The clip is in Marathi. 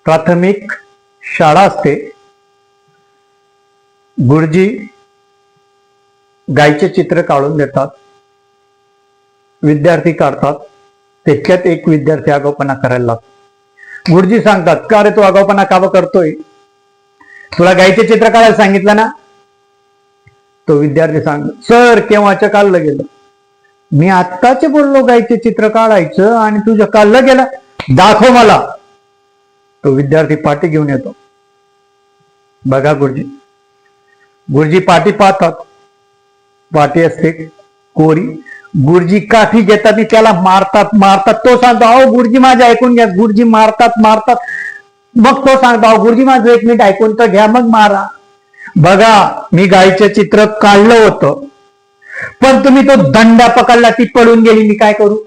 प्राथमिक शाळा असते. गुरुजी गायीचे चित्र काढून देतात, विद्यार्थी काढतात. त्याच्यात एक विद्यार्थी आगाऊपणा करायला लागतो. गुरुजी सांगतात, का रे तू आगाऊपणा का करतोय? तुला गायीचे चित्र काढायला सांगितलं ना? तो विद्यार्थी सांगतो, सर केव्हाचं काढलं गेलं? मी आत्ताच बोललो गायीचे चित्र काढायचं आणि तुझं काढलं गेलं, दाखव मला. तो विद्यार्थी पाटी घेऊन येतो. बघा गुरुजी पाटी पाहतात. पाटी असते कोरी. गुरुजी काठी घेतात आणि त्याला मारतात. तो सांगतो, अहो गुरुजी माझे ऐकून घ्या. गुरुजी मारतात. मग तो सांगतो, अहो गुरुजी माझं 1 मिनिट ऐकून तर घ्या, मग मारा. बघा, मी गायीचे चित्र काढलं होतं, पण तुम्ही तो दंडा पकडला, ती पळून गेली, मी काय करू?